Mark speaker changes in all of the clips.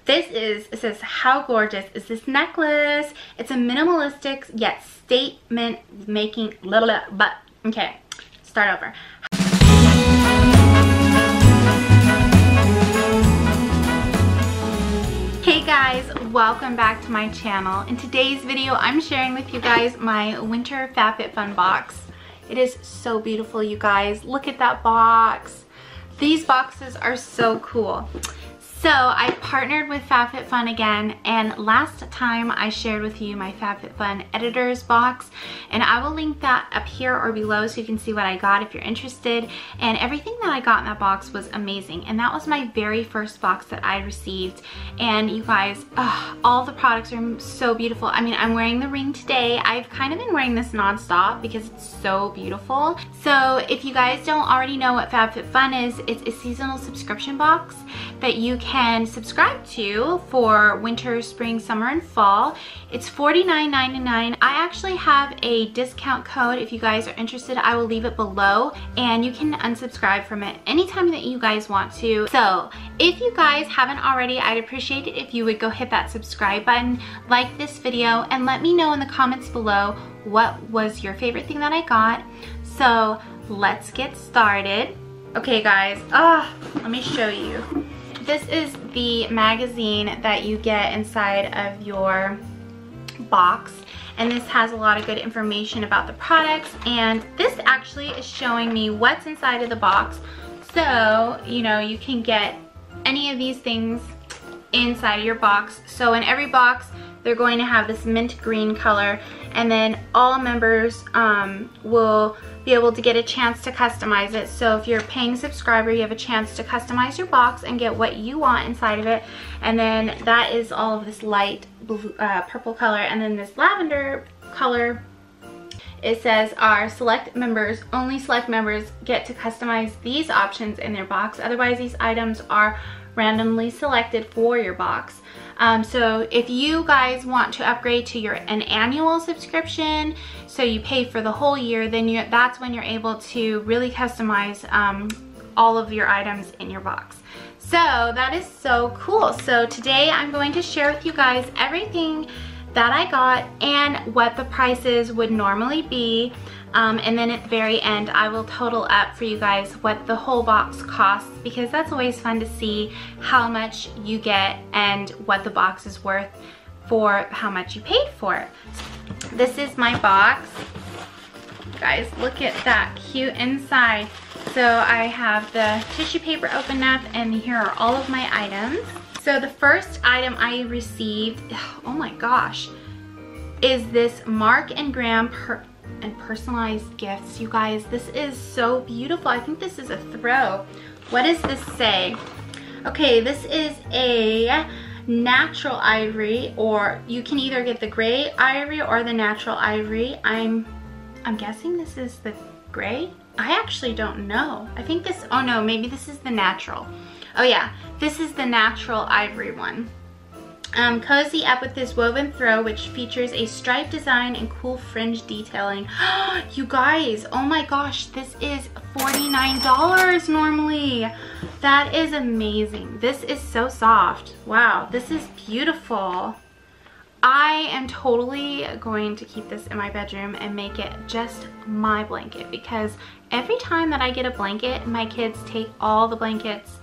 Speaker 1: It says, how gorgeous is this necklace? It's a minimalistic yet statement making but okay, start over. Hey guys, welcome back to my channel. In today's video, I'm sharing with you guys my winter Fab Fit Fun box. It is so beautiful, you guys. Look at that box. These boxes are so cool. So I partnered with Fabfitfun again, and last time I shared with you my Fabfitfun editors box, and I will link that up here or below so you can see what I got if you're interested. And everything that I got in that box was amazing, and that was my very first box that I received. And you guys, all the products are so beautiful. I mean, I'm wearing the ring today. I've kind of been wearing this non-stop because it's so beautiful. So if you guys don't already know what Fabfitfun is, it's a seasonal subscription box that you can subscribe to for winter, spring, summer, and fall. It's $49.99. I actually have a discount code. If you guys are interested, I will leave it below, and you can unsubscribe from it anytime that you guys want to. So if you guys haven't already, I'd appreciate it if you would go hit that subscribe button, like this video, and let me know in the comments below what was your favorite thing that I got. So let's get started. Okay guys, let me show you. This is the magazine that you get inside of your box, and this has a lot of good information about the products, and this actually is showing me what's inside of the box. So, you know, you can get any of these things inside of your box. So in every box, they're going to have this mint green color, and then all members will be able to get a chance to customize it. So if you're a paying subscriber, you have a chance to customize your box and get what you want inside of it. And then that is all of this light blue, purple color, and then this lavender color. It says our select members, only select members get to customize these options in their box. Otherwise, these items are randomly selected for your box. So if you guys want to upgrade to an annual subscription, so you pay for the whole year, then that's when you're able to really customize all of your items in your box. So that is so cool. So today I'm going to share with you guys everything that I got and what the prices would normally be. And then at the very end, I will total up for you guys what the whole box costs, because that's always fun to see how much you get and what the box is worth for how much you paid for it. This is my box. Guys, look at that cute inside. So I have the tissue paper open up, and here are all of my items. So the first item I received, oh my gosh, is this Mark and Graham and personalized gifts. You guys, this is so beautiful. I think this is a throw. What does this say? Okay, this is a natural ivory, or you can either get the gray ivory or the natural ivory. I'm guessing this is the gray. I actually don't know. I think this, oh no, maybe this is the natural. Oh yeah, this is the natural ivory one. Cozy up with this woven throw, which features a stripe design and cool fringe detailing. You guys, oh my gosh, this is $49 normally. That is amazing. This is so soft. Wow, this is beautiful. I am totally going to keep this in my bedroom and make it just my blanket, because every time that I get a blanket, my kids take all the blankets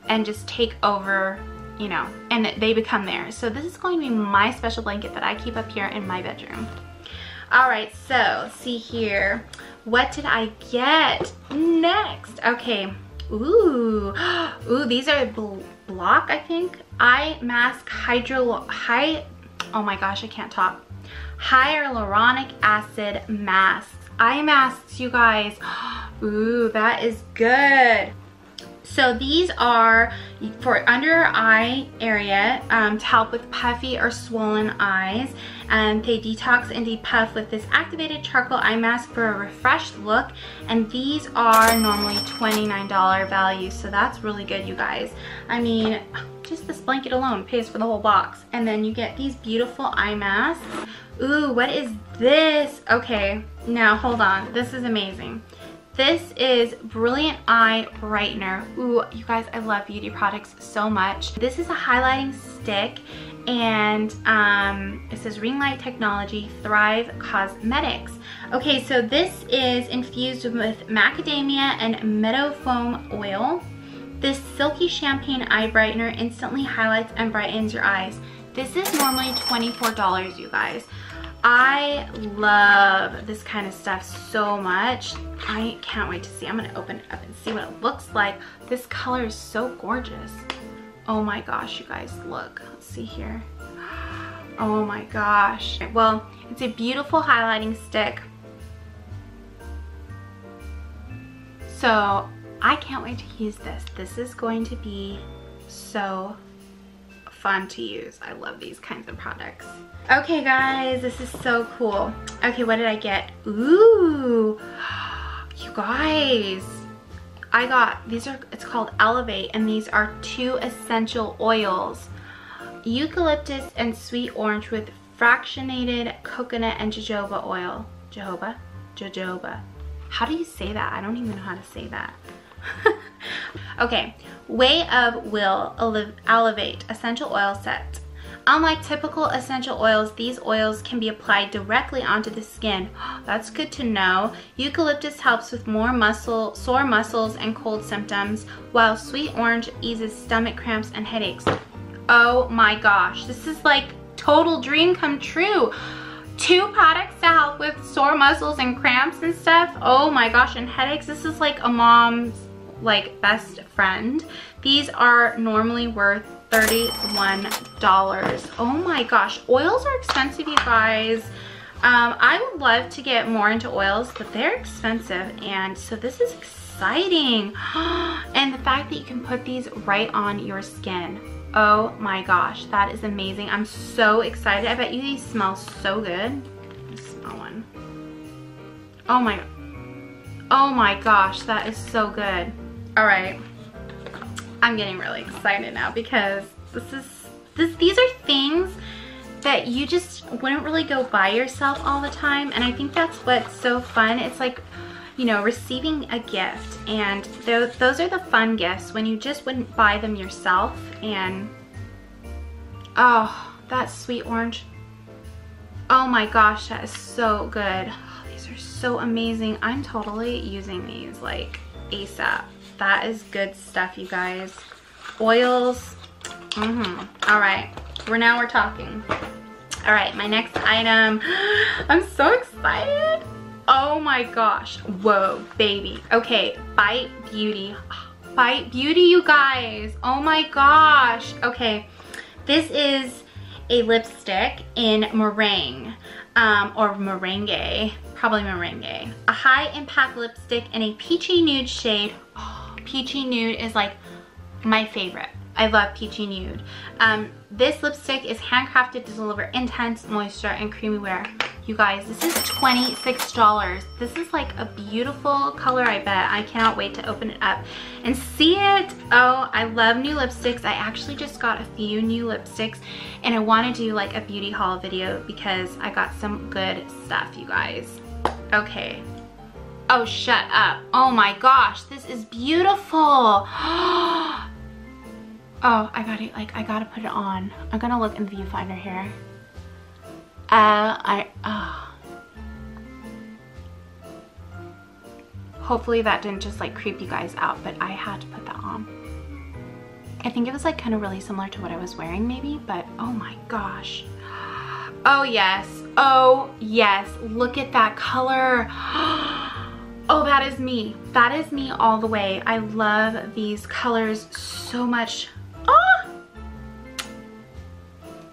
Speaker 1: and just take over, you know, and they become theirs. So this is going to be my special blanket that I keep up here in my bedroom. All right, so let's see here. What did I get next? Okay, ooh, these are block, I think. Eye mask oh my gosh, I can't talk. Hyaluronic acid masks. Eye masks, you guys. Ooh, that is good. So these are for under eye area to help with puffy or swollen eyes, and they detox and depuff with this activated charcoal eye mask for a refreshed look, and these are normally $29 value, so that's really good, you guys. I mean, just this blanket alone pays for the whole box. And then you get these beautiful eye masks. Ooh, what is this? Okay, now hold on, this is amazing. This is Brilliant Eye Brightener. Ooh, you guys, I love beauty products so much. This is a highlighting stick, and it says Ring Light Technology, Thrive Cosmetics. Okay, so this is infused with macadamia and meadow foam oil. This silky champagne eye brightener instantly highlights and brightens your eyes. This is normally $24, you guys. I love this kind of stuff so much. I can't wait to see. I'm gonna open it up and see what it looks like. This color is so gorgeous. Oh my gosh, you guys, look. Let's see here. Oh my gosh. Well, it's a beautiful highlighting stick. So I can't wait to use this. This is going to be so fun to use. I love these kinds of products. Okay guys, this is so cool. Okay, what did I get? Ooh, you guys, I got, these are, it's called Elevate, and these are 2 essential oils. Eucalyptus and sweet orange with fractionated coconut and jojoba oil. Jojoba. How do you say that? I don't even know how to say that. Okay, Way of Will Elevate Essential Oil Set. Unlike typical essential oils, these oils can be applied directly onto the skin. That's good to know. Eucalyptus helps with more sore muscles and cold symptoms, while sweet orange eases stomach cramps and headaches. Oh my gosh, this is like total dream come true. 2 products to help with sore muscles and cramps and stuff. Oh my gosh, and headaches. This is like a mom's like best friend. These are normally worth $31. Oh my gosh, oils are expensive, you guys. I would love to get more into oils, but they're expensive, and so this is exciting. And the fact that you can put these right on your skin. Oh my gosh, that is amazing. I'm so excited. I bet you these smell so good. Let's smell one. Oh my gosh, that is so good. All right, I'm getting really excited now because these are things that you just wouldn't really go buy yourself all the time, and I think that's what's so fun. It's like, you know, receiving a gift, and those are the fun gifts when you just wouldn't buy them yourself. And oh, that sweet orange. Oh my gosh, that is so good. Oh, these are so amazing. I'm totally using these like ASAP. That is good stuff, you guys. Oils. All right, now we're talking. All right, my next item. I'm so excited. Oh my gosh. Whoa, baby. Okay, Bite Beauty. Bite Beauty, you guys. Oh my gosh. Okay, this is a lipstick in meringue, or merengue, probably merengue. A high impact lipstick in a peachy nude shade. Oh, peachy nude is like my favorite. I love peachy nude. This lipstick is handcrafted to deliver intense moisture and creamy wear. You guys, this is $26. This is like a beautiful color, I bet. I cannot wait to open it up and see it. Oh, I love new lipsticks. I actually just got a few new lipsticks, and I want to do like a beauty haul video because I got some good stuff, you guys. Okay. Oh, shut up. Oh my gosh, this is beautiful. Oh, I gotta put it on. I'm gonna look in the viewfinder here. Hopefully that didn't just like creep you guys out, but I had to put that on. I think it was like kind of really similar to what I was wearing maybe, but oh my gosh. Oh yes, oh yes, look at that color. Oh, that is me. That is me all the way. I love these colors so much. Oh!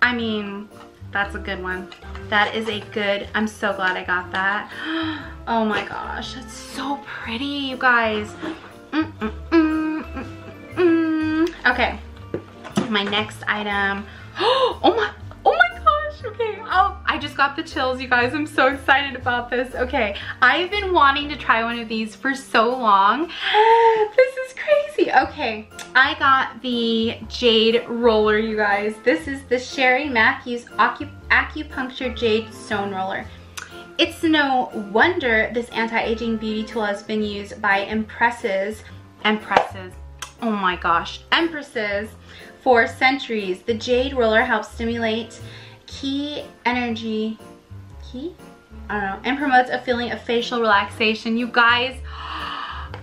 Speaker 1: I mean, that's a good one. That is a good, I'm so glad I got that. Oh my gosh, that's so pretty, you guys. Okay, my next item. Oh my gosh, okay. Oh, I just got the chills, you guys. I'm so excited about this. Okay, I've been wanting to try one of these for so long. This is crazy. Okay, I got the Jade roller, you guys. This is the Sherry Matthews Acupuncture Jade Stone Roller. It's no wonder this anti-aging beauty tool has been used by empresses, oh my gosh, empresses for centuries. The Jade roller helps stimulate and promotes a feeling of facial relaxation. You guys,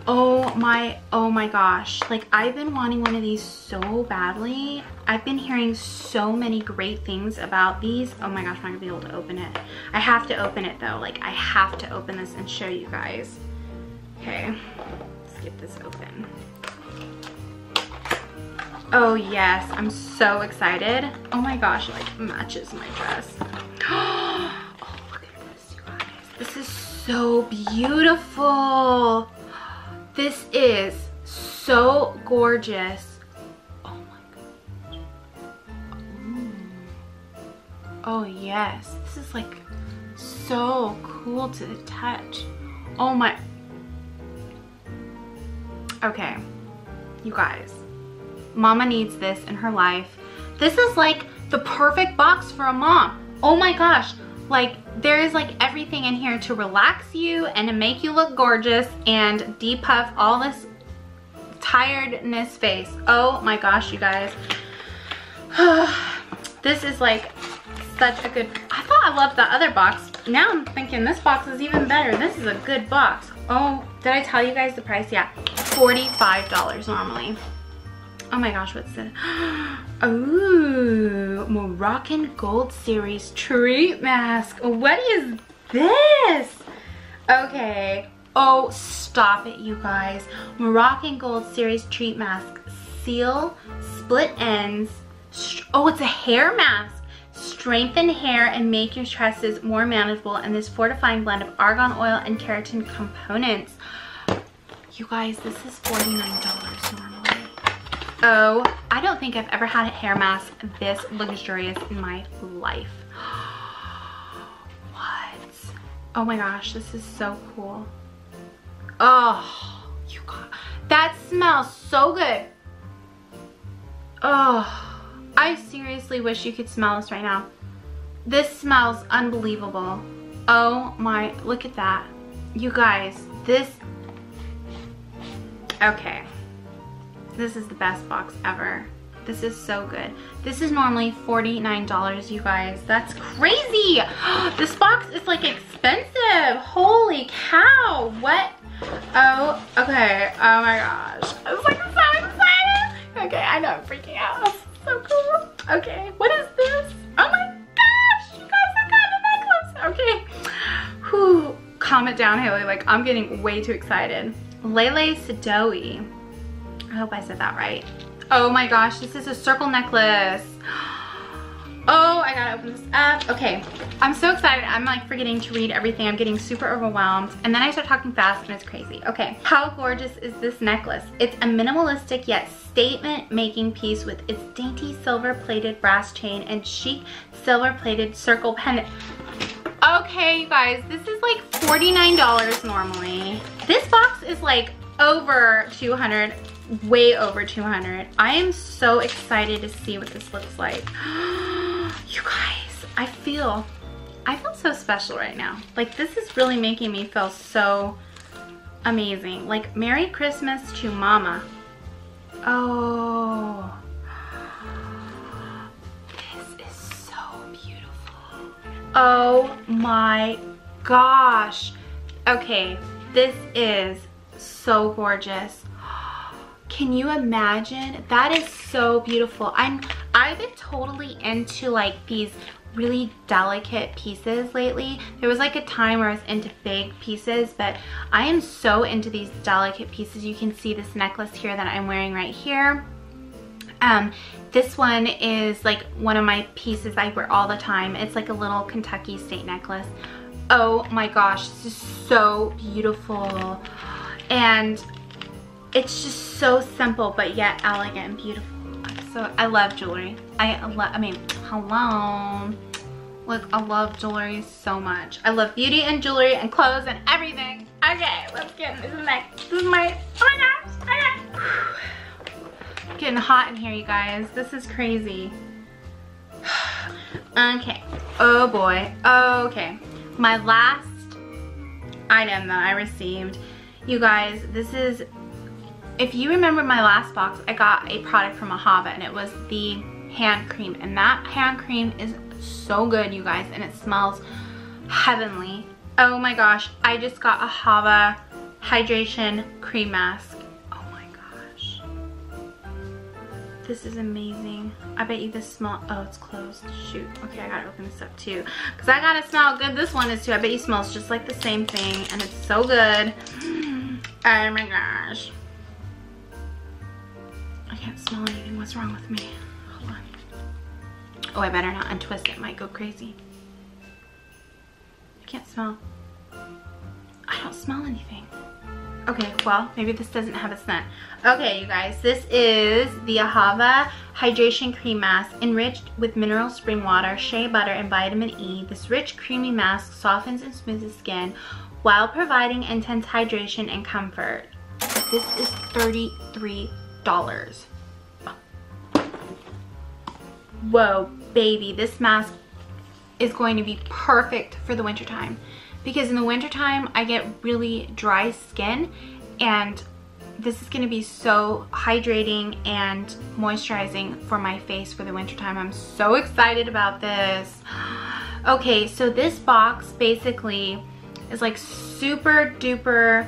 Speaker 1: oh my gosh, like I've been wanting one of these so badly. I've been hearing so many great things about these. Oh my gosh, I'm not gonna be able to open it. I have to open it though. Like I have to open this and show you guys. Okay, let's get this open. Oh yes, I'm so excited. Oh my gosh, it like matches my dress. Oh, look at this, you guys. This is so beautiful. This is so gorgeous. Oh my gosh. Oh yes, this is like so cool to the touch. Oh my. Okay, you guys. Mama needs this in her life. This is like the perfect box for a mom. Oh my gosh, like there is like everything in here to relax you and to make you look gorgeous and depuff all this tiredness face. Oh my gosh, you guys. This is like such a good, I thought I loved the other box. Now I'm thinking this box is even better. This is a good box. Oh, did I tell you guys the price? Yeah, $45 normally. Oh my gosh, what's this? Ooh, Moroccan Gold Series Treat Mask. What is this? Okay. Oh, stop it, you guys. Moroccan Gold Series Treat Mask. Seal, split ends. Oh, it's a hair mask. Strengthen hair and make your tresses more manageable in this fortifying blend of argan oil and keratin components. You guys, this is $49 normally. Oh, I don't think I've ever had a hair mask this luxurious in my life. What? Oh my gosh, this is so cool. Oh, you got, that smells so good. Oh, I seriously wish you could smell this right now. This smells unbelievable. Oh my, look at that. You guys, this, okay. This is the best box ever. This is so good. This is normally $49, you guys. That's crazy. This box is like expensive. Holy cow. What? Oh, okay. Oh my gosh. I was like so excited. Okay, I know I'm freaking out. This is so cool. Okay, what is this? Oh my gosh, you guys, I got a necklace. Okay. Whew. Calm it down, Haley. Like, I'm getting way too excited. Lele Sadoui. I hope I said that right. Oh my gosh, this is a circle necklace. Oh, I gotta open this up. Okay, I'm so excited. I'm like forgetting to read everything. I'm getting super overwhelmed. And then I start talking fast and it's crazy. Okay, how gorgeous is this necklace? It's a minimalistic yet statement-making piece with its dainty silver-plated brass chain and chic silver-plated circle pendant. Okay, you guys, this is like $49 normally. This box is like over 200. Way over 200. I am so excited to see what this looks like. You guys, I feel so special right now. Like, this is really making me feel so amazing. Like, Merry Christmas to Mama. Oh, this is so beautiful. Oh my gosh. Okay, this is so gorgeous. Can you imagine? That is so beautiful. I've been totally into like these really delicate pieces lately. There was like a time where I was into big pieces, but I am so into these delicate pieces. You can see this necklace here that I'm wearing right here. This one is like one of my pieces I wear all the time. It's like a little Kentucky state necklace. Oh my gosh, this is so beautiful. And it's just so simple, but yet elegant and beautiful. So I love jewelry. I mean, hello. Look, I love jewelry so much. I love beauty and jewelry and clothes and everything. Okay, let's get into this next. This is my, oh my gosh, okay. Getting hot in here, you guys. This is crazy. Okay, oh boy, okay. my last item that I received. You guys, this is, if you remember my last box, I got a product from Ahava, and it was the hand cream, and that hand cream is so good, you guys, and it smells heavenly. Oh my gosh, I just got Ahava hydration cream mask. Oh my gosh, this is amazing. I bet you this smell, oh, it's closed, shoot. Okay, I gotta open this up too, because I gotta smell how good this one is too. I bet you smells just like the same thing, and it's so good. Oh my gosh, I can't smell anything. What's wrong with me? Hold on. Oh, I better not untwist it. It might go crazy. I can't smell. I don't smell anything. Okay, well, maybe this doesn't have a scent. Okay, you guys, this is the Ahava Hydration Cream Mask, enriched with mineral spring water, shea butter, and vitamin E. This rich, creamy mask softens and smooths the skin while providing intense hydration and comfort. This is $33. Whoa, baby, this mask is going to be perfect for the wintertime, because in the wintertime I get really dry skin, and this is going to be so hydrating and moisturizing for my face for the wintertime. I'm so excited about this. Okay, so this box basically is like super duper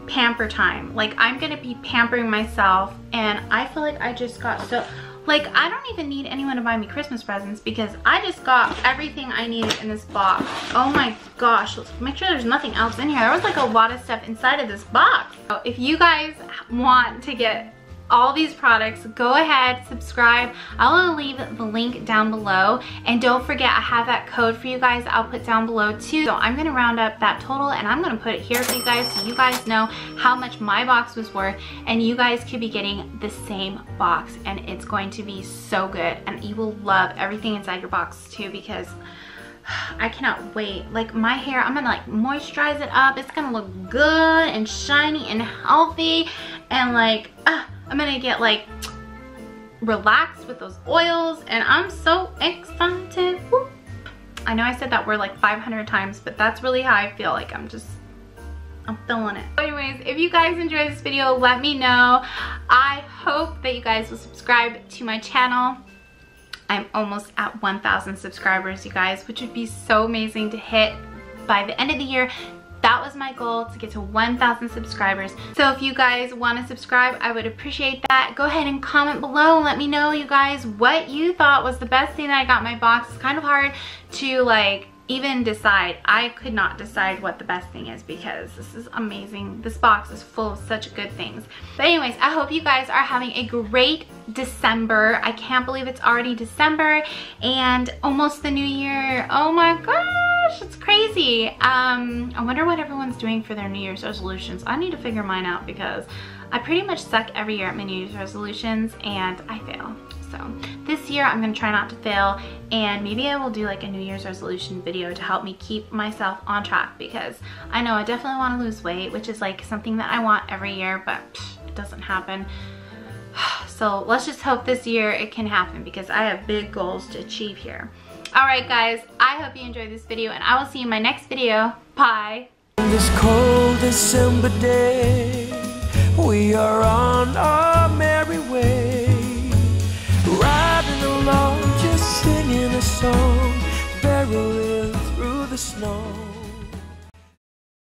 Speaker 1: pamper time. Like, I'm gonna be pampering myself, and I feel like I just got so, like, I don't even need anyone to buy me Christmas presents, because I just got everything I needed in this box. Oh my gosh, let's make sure there's nothing else in here. There was like a lot of stuff inside of this box. So if you guys want to get all these products, go ahead, subscribe. I will leave the link down below, and don't forget, I have that code for you guys I'll put down below too. So I'm gonna round up that total, and I'm gonna put it here for you guys, so you guys know how much my box was worth, and you guys could be getting the same box, and it's going to be so good, and you will love everything inside your box too, because I cannot wait. Like, my hair, I'm gonna like moisturize it up. It's gonna look good and shiny and healthy, and like I'm gonna get like relaxed with those oils, and I'm so excited. Woo. I know I said that word like 500 times, but that's really how I feel. Like, I'm feeling it. Anyways, if you guys enjoyed this video, let me know. I hope that you guys will subscribe to my channel. I'm almost at 1,000 subscribers, you guys, which would be so amazing to hit by the end of the year. That was my goal, to get to 1,000 subscribers. So if you guys want to subscribe, I would appreciate that. Go ahead and comment below and let me know, you guys, what you thought was the best thing that I got in my box. It's kind of hard to like even decide. I could not decide what the best thing is, because this is amazing. This box is full of such good things. But anyways, I hope you guys are having a great December. I can't believe it's already December and almost the new year. Oh my gosh, it's crazy. I wonder what everyone's doing for their New Year's resolutions. I need to figure mine out, because I pretty much suck every year at my New Year's resolutions, and I fail. So this year I'm gonna try not to fail, and maybe I will do like a New Year's resolution video to help me keep myself on track, because I know I definitely want to lose weight, which is like something that I want every year, but it doesn't happen. So let's just hope this year it can happen, because I have big goals to achieve here. Alright guys, I hope you enjoyed this video, and I will see you in my next video. Bye!
Speaker 2: This cold December day, we are on our merry way, riding along, just singing a song, barreling through the snow.